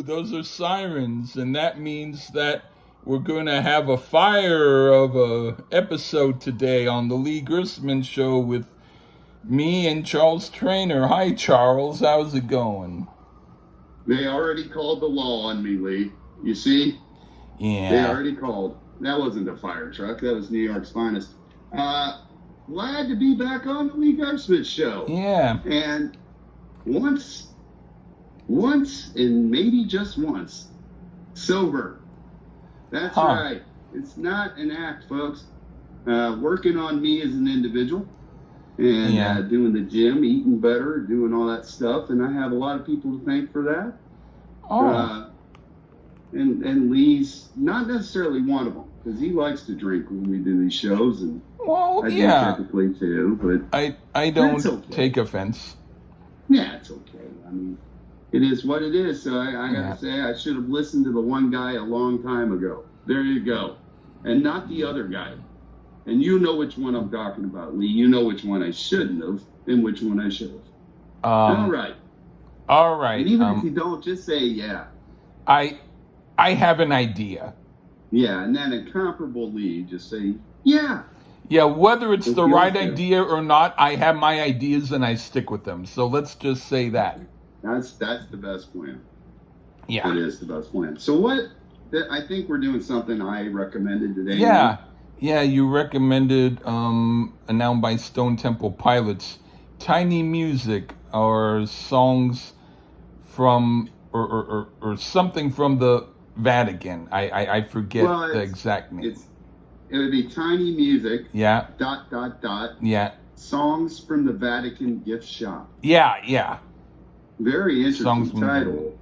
those are sirens, and that means that we're going to have a fire of a episode today on the Lee Grisman Show with me and Charles Traynor. Hi, Charles. How's it going? They already called the law on me, Lee. You see? Yeah. They already called. That wasn't a fire truck. That was New York's finest. Glad to be back on the Lee Grisman Show. Yeah. And once, and maybe just once, sober. That's right. It's not an act, folks. Working on me as an individual and doing the gym, eating better, doing all that stuff. And I have a lot of people to thank for that. And Lee's not necessarily one of them, because he likes to drink when we do these shows, and I do typically too. But I don't take offense. Yeah, it's okay. I mean, it is what it is. So I gotta say, I should have listened to the one guy a long time ago. There you go, and not the other guy. And you know which one I'm talking about, Lee. You know which one I shouldn't have, and which one I should have. All right. And even if you don't, just say I have an idea. Yeah, and then a comparable Lee, just say, yeah. Yeah, whether it's the right idea or not, I have my ideas and I stick with them. So let's just say that. That's the best plan. Yeah. It is the best plan. So I think we're doing something I recommended today. Yeah. Yeah, you recommended an album by Stone Temple Pilots, Tiny Music, or songs from, or something from the Vatican. I forget the exact name. It would be Tiny Music. Yeah. ... Yeah. Songs from the Vatican Giftshop. Yeah. Very interesting title.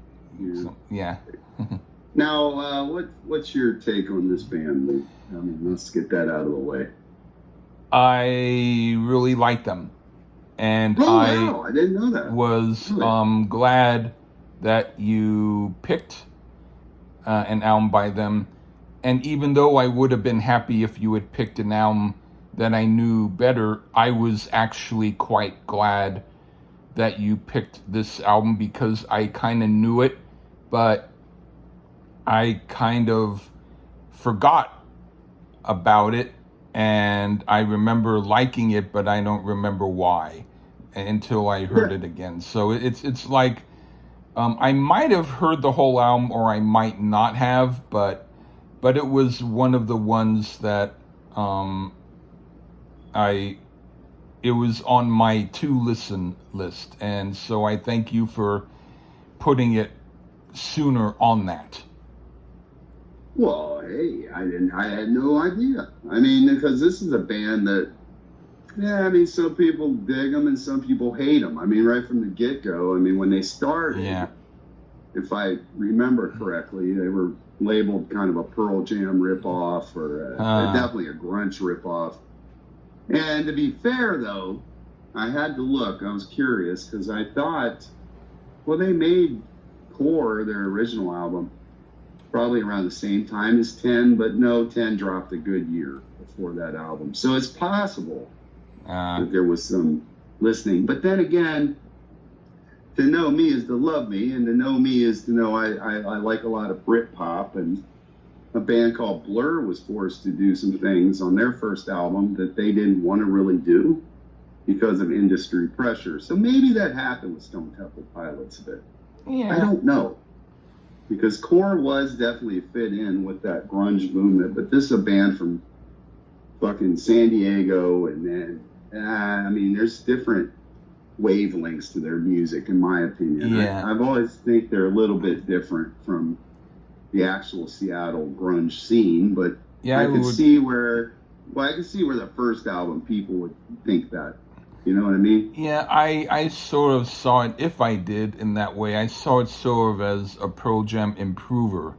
Yeah. Now, what's your take on this band, Lee? I mean, let's get that out of the way. I really like them, and I didn't know that. Was glad that you picked an album by them. And even though I would have been happy if you had picked an album that I knew better, I was actually quite glad that you picked this album, because I kind of knew it, but I kind of forgot about it, and I remember liking it, but I don't remember why until I heard it again. So it's like I might have heard the whole album, or I might not have, but it was one of the ones that it was on my to-listen list. And so I thank you for putting it sooner on that. Well, hey, I had no idea. I mean, because this is a band that, some people dig them and some people hate them. I mean, right from the get-go, when they started, if I remember correctly, they were labeled kind of a Pearl Jam ripoff, or definitely a grunge ripoff. And to be fair, though, I had to look. I was curious, because I thought, they made Core, their original album, probably around the same time as 10, but no, 10 dropped a good year before that album. So it's possible that there was some listening. But then again, to know me is to love me, and to know me is to know I like a lot of Britpop, and a band called Blur was forced to do some things on their first album that they didn't want to really do because of industry pressure. So maybe that happened with Stone Temple Pilots a bit. Yeah. I don't know, because Core was definitely fit in with that grunge movement, but this is a band from fucking San Diego, and then there's different wavelengths to their music, in my opinion. I've always think they're a little bit different from the actual Seattle grunge scene, but I could see where the first album people would think that. You know what I mean? Yeah, I sort of saw it, if I did in that way, I saw it sort of as a Pearl Jam improver.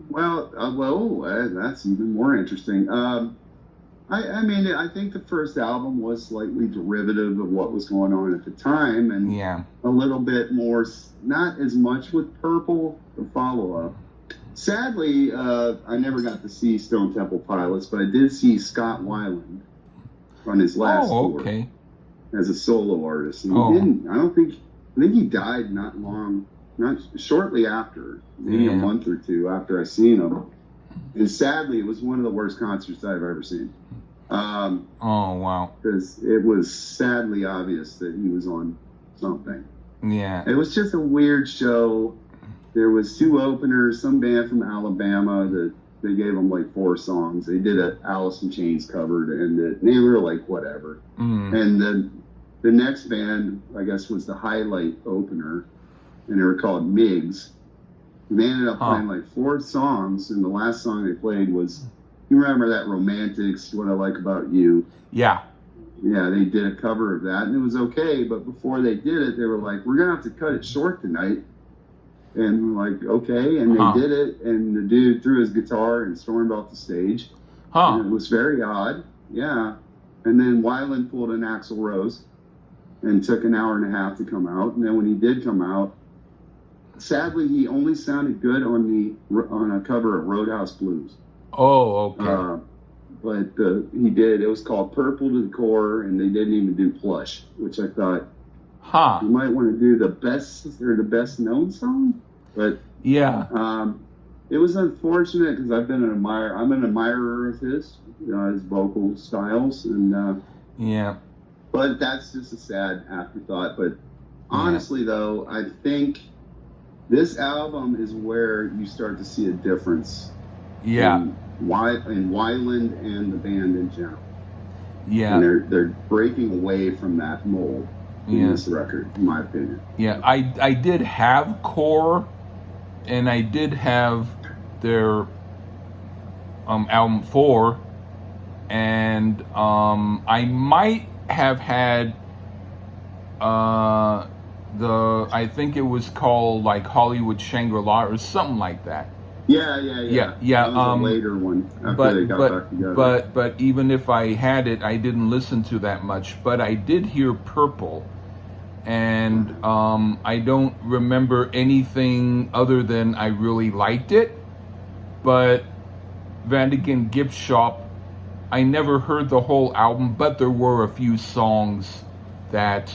Well, that's even more interesting. I think the first album was slightly derivative of what was going on at the time, and a little bit more, not as much with Purple, the follow-up. Sadly, I never got to see Stone Temple Pilots, but I did see Scott Weiland on his last tour as a solo artist. And I think he died not long not shortly after, maybe a month or two after I seen him. And sadly, it was one of the worst concerts I've ever seen. Oh, wow. Because it was sadly obvious that he was on something. Yeah. It was just a weird show. There was 2 openers, some band from Alabama that they gave them like 4 songs. They did a Alice in Chains covered, and they were like, whatever. And then the next band, I guess, was the highlight opener, and they were called Migs. And they ended up playing like 4 songs, and the last song they played was, you remember that Romantics, What I Like About You? Yeah. Yeah, they did a cover of that, and it was okay, but before they did it, they were like, we're going to have to cut it short tonight. And we're like, okay, and they did it, and the dude threw his guitar and stormed off the stage. And it was very odd, yeah. And then Weiland pulled an Axl Rose and took an hour and a half to come out, and then when he did come out, sadly, he only sounded good on a cover of Roadhouse Blues. Oh, okay. But he did. It was called Purple to the Core, and they didn't even do Plush, which I thought, you might want to do the best known song. But yeah, it was unfortunate because I'm an admirer of his vocal styles, and yeah. But that's just a sad afterthought. But honestly, though, I think this album is where you start to see a difference. Yeah. In Weiland and the band in general. Yeah. And they're breaking away from that mold in this record, in my opinion. Yeah, I did have Core, and I did have their album 4, and I might have had I think it was called like Hollywood Shangri-La or something like that. Yeah. Yeah. That was a later one after they got back together. But even if I had it, I didn't listen to that much. But I did hear Purple, and I don't remember anything other than I really liked it. But Vatican Giftshop, I never heard the whole album, but there were a few songs that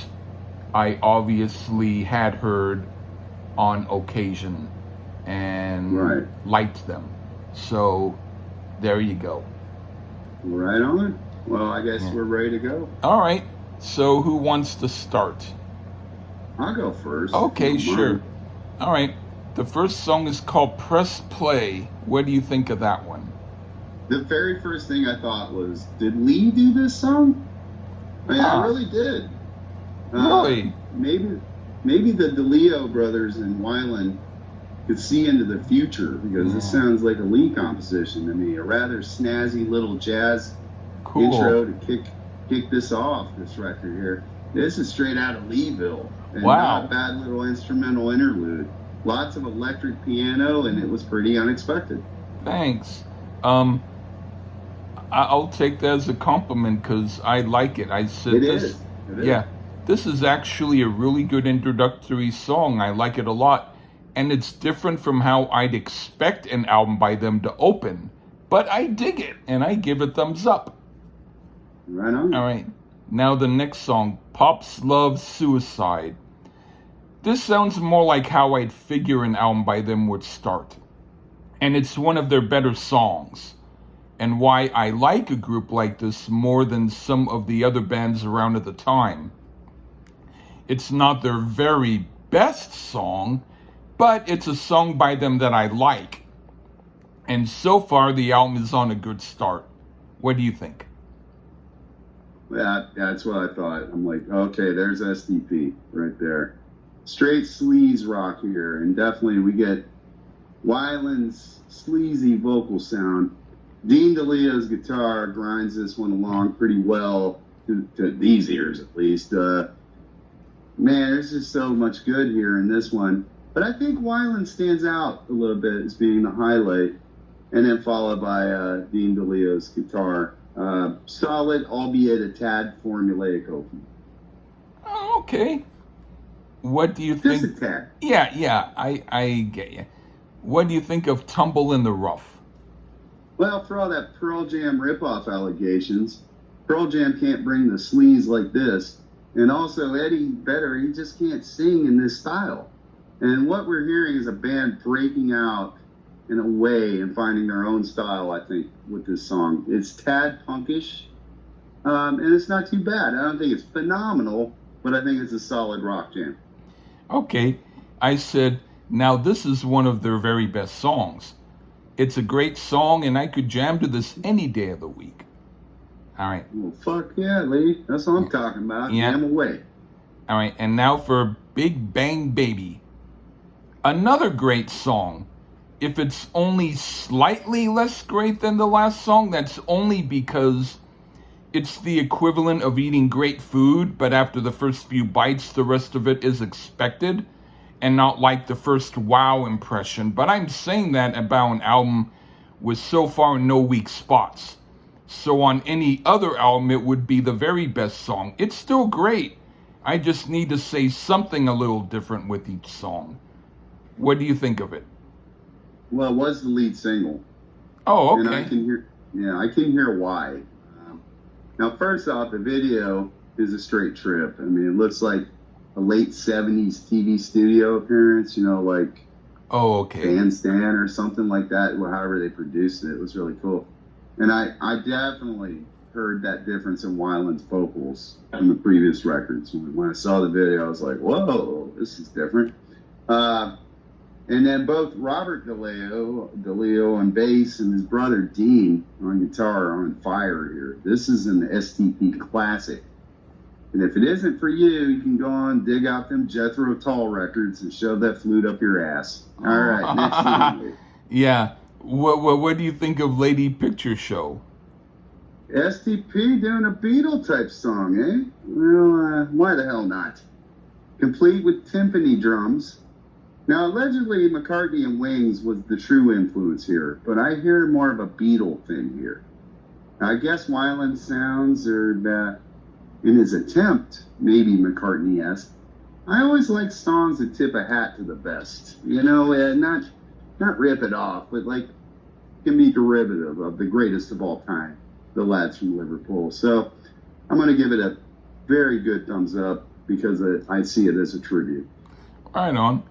I obviously had heard on occasion and liked them. So there you go. Right on. Well, I guess we're ready to go. All right. So who wants to start? I'll go first. Okay, sure. All right. The first song is called Press Play. What do you think of that one? The very first thing I thought was, did Lee do this song? I mean, I really did. Really? Maybe the DeLeo brothers and Weiland could see into the future, because this sounds like a Lee composition to me. A rather snazzy little jazz intro to kick this off, this record here. This is straight out of Leeville. And not a bad little instrumental interlude. Lots of electric piano, and it was pretty unexpected. Thanks. I'll take that as a compliment because I like it. I said It is. Yeah, this is actually a really good introductory song. I like it a lot. And it's different from how I'd expect an album by them to open. But I dig it, and I give it thumbs up. Right on. All right. Now the next song, Pops Love Suicide. This sounds more like how I'd figure an album by them would start. And it's one of their better songs. And why I like a group like this more than some of the other bands around at the time. It's not their very best song, but it's a song by them that I like. And so far, the album is on a good start. What do you think? That's what I thought. I'm like, okay, there's SDP right there. Straight sleaze rock here. And definitely we get Weiland's sleazy vocal sound. Dean DeLeo's guitar grinds this one along pretty well, to these ears at least. Man, there's just so much good here in this one. But I think Weiland stands out a little bit as being the highlight, and then followed by Dean DeLeo's guitar. Solid, albeit a tad formulaic opening. Oh, okay. What do you think? Just a tad. Yeah, I get you. What do you think of Tumble in the Rough? Well, for all that Pearl Jam ripoff allegations, Pearl Jam can't bring the sleaze like this. And also, Eddie Vedder, he just can't sing in this style. And what we're hearing is a band breaking out in a way and finding their own style, I think, with this song. It's tad punkish, and it's not too bad. I don't think it's phenomenal, but I think it's a solid rock jam. Okay, I said, now this is one of their very best songs. It's a great song, and I could jam to this any day of the week. All right. Well, fuck yeah, Lee. That's what I'm talking about. Yeah. Jam away. All right, and now for Big Bang Baby. Another great song. If it's only slightly less great than the last song, that's only because it's the equivalent of eating great food, but after the first few bites, the rest of it is expected and not like the first wow impression. But I'm saying that about an album with so far no weak spots. So on any other album, it would be the very best song. It's still great. I just need to say something a little different with each song. What do you think of it? Well, it was the lead single. Oh, And okay. I can hear why. Now, first off, the video is a straight trip. I mean, it looks like a late 70s TV studio appearance, like Oh, okay. Bandstand or something like that, however they produced it. It was really cool. And I definitely heard that difference in Weiland's vocals from the previous records. When I saw the video, I was like, whoa, this is different. And then both Robert DeLeo on bass and his brother Dean on guitar are on fire here. This is an STP classic. And if it isn't for you, you can go on, dig out them Jethro Tull records and shove that flute up your ass. All right, next one. Yeah. What do you think of Lady Picture Show? STP doing a Beatle type song, eh? Well, why the hell not? Complete with timpani drums. Now, allegedly, McCartney and Wings was the true influence here, but I hear more of a Beatle thing here. I guess Weiland sounds are, in his attempt, maybe McCartney-esque. I always like songs that tip a hat to the best, not rip it off, but can be derivative of the greatest of all time, the lads from Liverpool. So I'm going to give it a very good thumbs up because I see it as a tribute. Right on.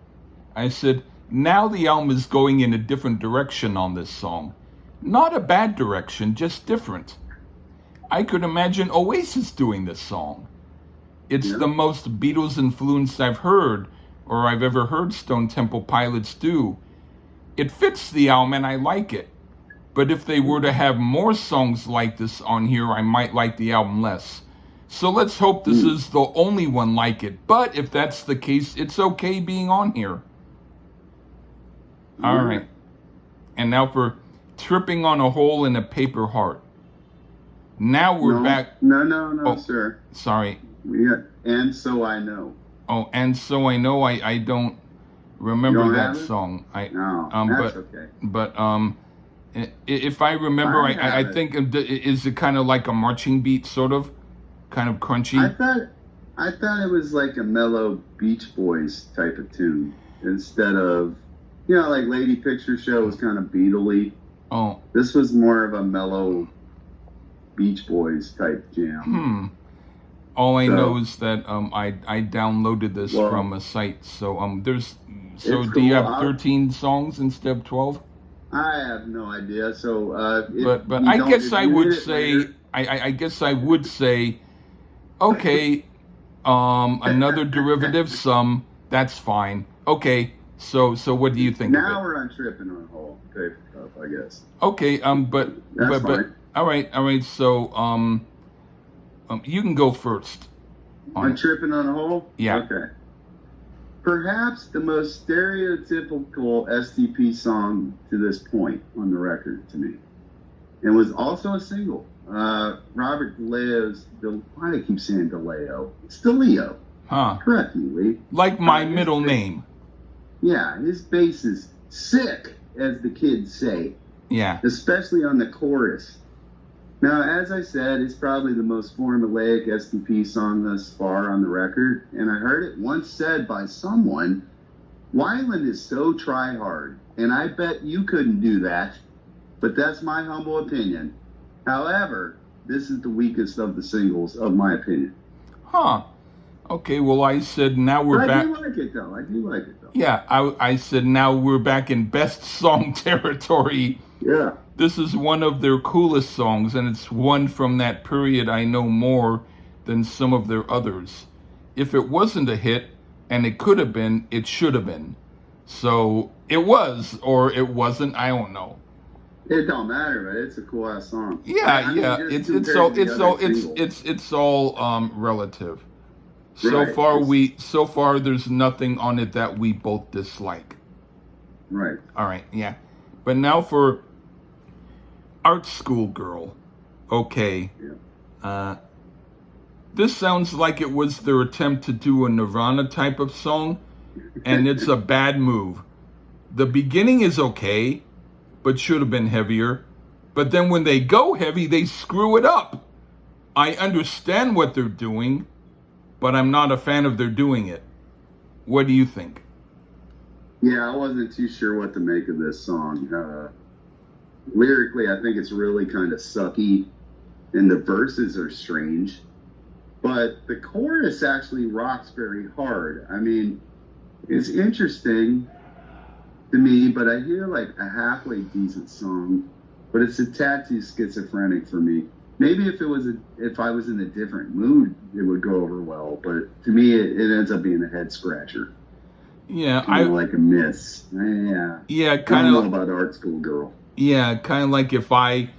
I said, now the album is going in a different direction on this song. Not a bad direction, just different. I could imagine Oasis doing this song. It's the most Beatles influenced I've heard, or I've ever heard Stone Temple Pilots do. It fits the album and I like it. But if they were to have more songs like this on here, I might like the album less. So let's hope this is the only one like it. But if that's the case, it's okay being on here. All right. And now for Tripping on a Hole in a Paper Heart. Now we're back. No, sir. Sorry. Yeah, and So I Know. Oh, and So I Know. I don't remember that song. No, that's okay. But if I remember, I think is it kind of like a marching beat, sort of, kind of crunchy. I thought it was like a mellow Beach Boys type of tune instead of, like Lady Picture Show was kind of Beatle-y. Oh, this was more of a mellow Beach Boys type jam. All I know is that I downloaded this from a site. So do you have 13 songs instead of 12? I have no idea. So but I guess I would say I guess I would say okay, another derivative sum, that's fine. Okay, so what do you think now of it? we're on Tripping on a Hole paper cup, I guess. Okay, but all right, so you can go first. On Tripping on a Hole? Yeah. Okay. Perhaps the most stereotypical STP song to this point on the record to me. And was also a single. Robert DeLeo's, why do I keep saying DeLeo? It's DeLeo. Huh. Correct me, Lee. Like my middle name. Yeah, his bass is sick, as the kids say. Yeah. Especially on the chorus. Now, as I said, it's probably the most formulaic STP song thus far on the record, and I heard it once said by someone, Weiland is so try-hard, and I bet you couldn't do that, but that's my humble opinion. However, this is the weakest of the singles, of my opinion. Huh. Okay, well, I said now we're But I back. do like it though. I do like it though. Yeah, I said now we're back in best song territory. Yeah. This is one of their coolest songs, and it's one from that period I know more than some of their others. If it wasn't a hit, and it could have been, it should have been. So it was, or it wasn't. I don't know. It don't matter, but it's a cool ass song. Yeah, I mean, yeah. just It's compared all to the other singles. it's all relative. So Right. far so far there's nothing on it that we both dislike. Right. All right, yeah. But now for Art School Girl. Okay. Yeah. This sounds like it was their attempt to do a Nirvana type of song, and it's a bad move. The beginning is okay, but should have been heavier. But then when they go heavy, they screw it up. I understand what they're doing, but I'm not a fan of their doing it. What do you think? Yeah, I wasn't too sure what to make of this song. Lyrically, I think it's really kind of sucky, and the verses are strange. But the chorus actually rocks very hard. I mean, it's interesting to me, but I hear like a halfway decent song, but it's a tad too schizophrenic for me. Maybe if I was in a different mood, it would go over well. But to me, it ends up being a head scratcher. Yeah, Kind of like a miss. Yeah. Yeah, I kind don't of. know about Art School Girl. Yeah, kind of like if I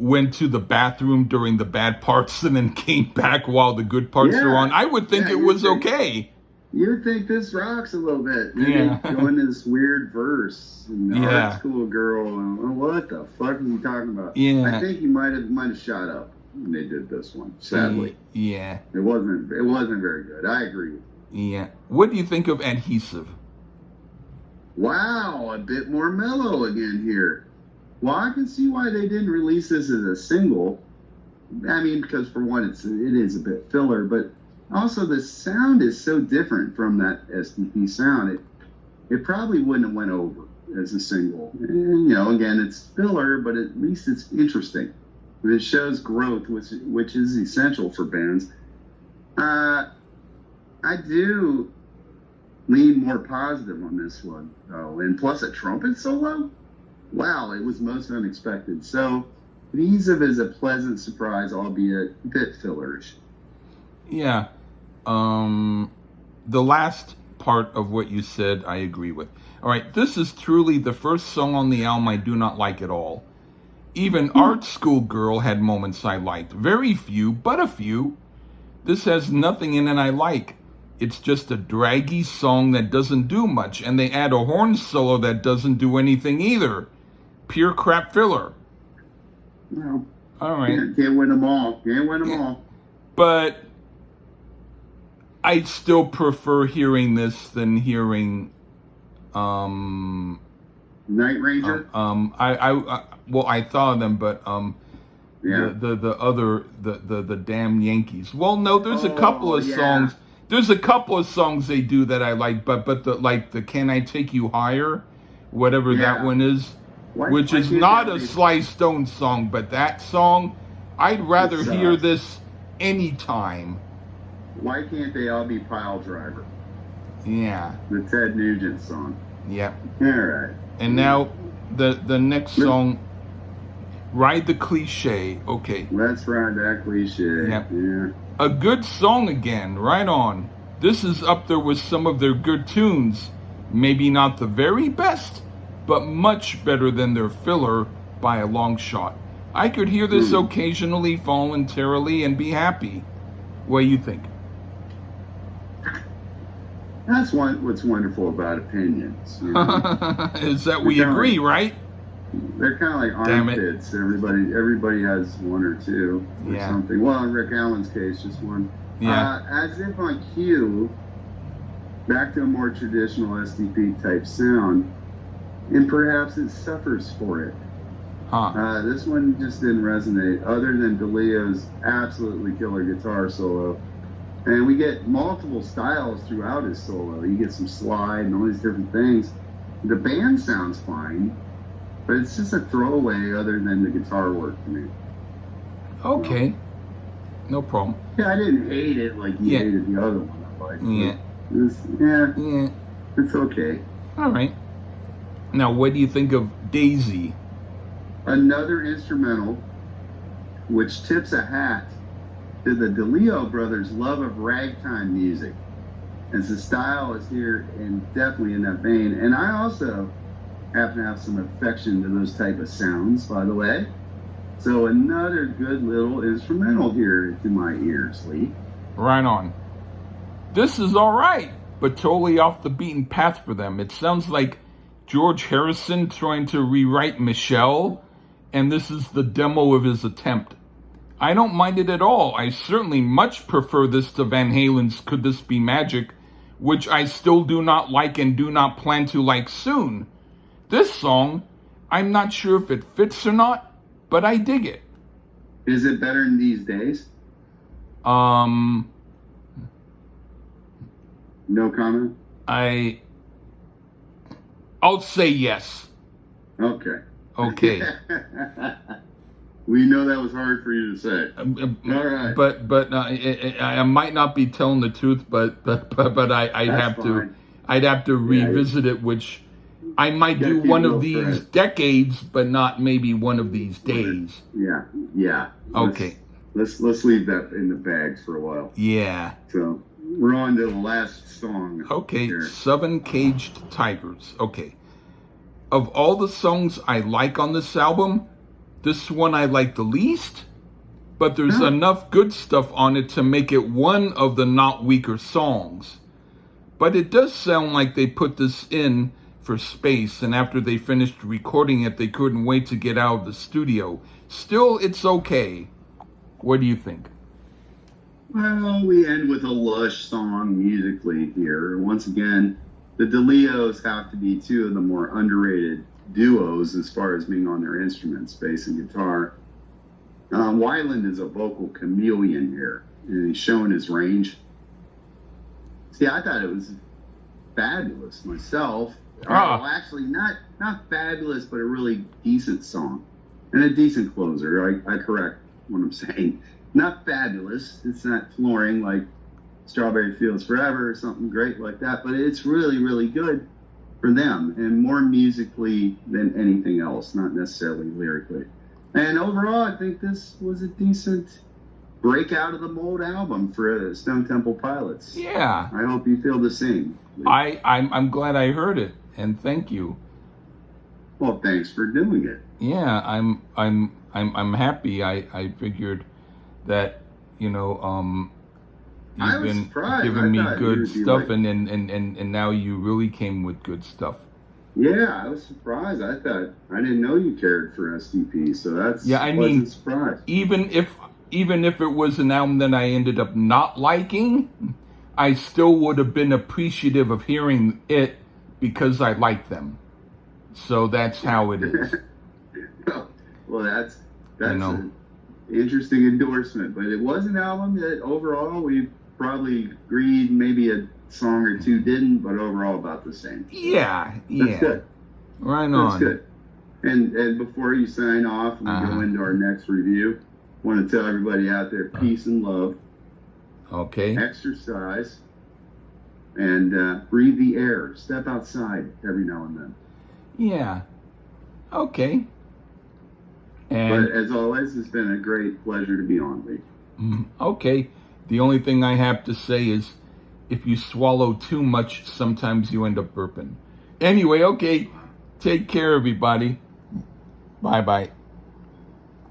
went to the bathroom during the bad parts and then came back while the good parts are on. I would think it was okay. You would think this rocks a little bit. Yeah. Go into this weird verse. And Yeah. Art School Girl. What the fuck are you talking about? Yeah. I think you might have shot up when they did this one. Sadly, Yeah. it wasn't very good. I agree. Yeah. What do you think of Adhesive? Wow, a bit more mellow again here. Well, I can see why they didn't release this as a single. I mean, because for one, it is a bit filler, but also the sound is so different from that SDP sound. It probably wouldn't have went over as a single. And, again, it's filler, but at least it's interesting. It shows growth, which is essential for bands. I do lean more positive on this one, though. And plus a trumpet solo? Wow, it was most unexpected. So, Adhesive is a pleasant surprise, albeit a bit fillerish. Yeah. The last part of what you said, I agree with. All right, this is truly the first song on the album I do not like at all. Even Art School Girl had moments I liked. Very few, but a few. This has nothing in it I like. It's just a draggy song that doesn't do much, and they add a horn solo that doesn't do anything either. Pure crap filler. Well, all right. Can't win them all. Can't win them all. But I still prefer hearing this than hearing Night Ranger. I thought of them, but yeah. the other the damn Yankees. Well, no, there's a couple of songs. There's a couple of songs they do that I like, but the Can I Take You Higher, whatever that one is, which is not a Sly Stone song, but that song, I'd rather hear this anytime. Why can't they all be Pile Driver? Yeah. The Ted Nugent song. Yeah. All right. And now the next song, Ride the Cliche. Okay. Let's ride that cliche. Yep. Yeah. A good song again, right on. This is up there with some of their good tunes. Maybe not the very best, but much better than their filler by a long shot. I could hear this occasionally voluntarily and be happy. What do you think? That's what's wonderful about opinions. Is that we agree, right? They're kind of like armpits. Everybody has one or two or something. Well, in Rick Allen's case, just one. Yeah. As if on cue, back to a more traditional SDP type sound, and perhaps it suffers for it. This one just didn't resonate, other than DeLeo's absolutely killer guitar solo. And we get multiple styles throughout his solo. You get some slide and all these different things. The band sounds fine, but it's just a throwaway other than the guitar work to me. Okay. No problem. Yeah, I didn't hate it like you Yeah. hated the other one. I liked. Yeah. Yeah, Yeah. it's okay. All right. Now, what do you think of Daisy? Another instrumental, which tips a hat to the DeLeo brothers' love of ragtime music. As the style is here and definitely in that vein. And I also happen to have some affection to those type of sounds, by the way. So another good little instrumental here to my ears, Lee. Right on. This is all right, but totally off the beaten path for them. It sounds like George Harrison trying to rewrite Michelle, and this is the demo of his attempt. I don't mind it at all. I certainly much prefer this to Van Halen's Could This Be Magic, which I still do not like and do not plan to like soon. This song, I'm not sure if it fits or not, but I dig it. Is it better in these days? No comment? I'll say yes. Okay. Okay. We know that was hard for you to say. All right. But I might not be telling the truth, but I'd have to revisit it, which I might do one of these decades, but not maybe one of these days. Yeah. Okay. Let's leave that in the bags for a while. Yeah. So we're on to the last song. Okay. Here. 7 Caged Tigers. Okay. Of all the songs I like on this album, this one I like the least, but there's enough good stuff on it to make it one of the not weaker songs. But it does sound like they put this in for space, and after they finished recording it, they couldn't wait to get out of the studio. Still, it's okay. What do you think? Well, we end with a lush song musically here. Once again, the DeLeos have to be two of the more underrated duos as far as being on their instruments, bass and guitar. Weiland is a vocal chameleon here, and he's showing his range. See, I thought it was fabulous myself. Well, actually, not fabulous, but a really decent song and a decent closer. I correct what I'm saying. Not fabulous. It's not flooring like Strawberry Fields Forever or something great like that, but it's really, really good for them, and more musically than anything else, not necessarily lyrically. And overall, I think this was a decent break out of the mold album for Stone Temple Pilots. Yeah. I hope you feel the same. I'm glad I heard it, and thank you. Well, thanks for doing it. Yeah, I'm happy. I figured that, I you've was been surprised. giving me I thought good you'd be stuff, like- and now you really came with good stuff. Yeah, I was surprised. I didn't know you cared for STP, so that's Yeah, I mean, a surprise. Even if it was an album that I ended up not liking, I still would have been appreciative of hearing it because I like them. So that's how it is. Well, that's an interesting endorsement, but it was an album that overall we probably agreed maybe a song or two didn't, but overall about the same. Yeah. That's good. Right on. That's good. And before you sign off and we go into our next review, I want to tell everybody out there, peace and love. Okay. Exercise. And breathe the air. Step outside every now and then. Yeah. Okay. And But as always, it's been a great pleasure to be on, Lee. Okay. The only thing I have to say is, if you swallow too much, sometimes you end up burping. Anyway, okay. Take care, everybody. Bye-bye.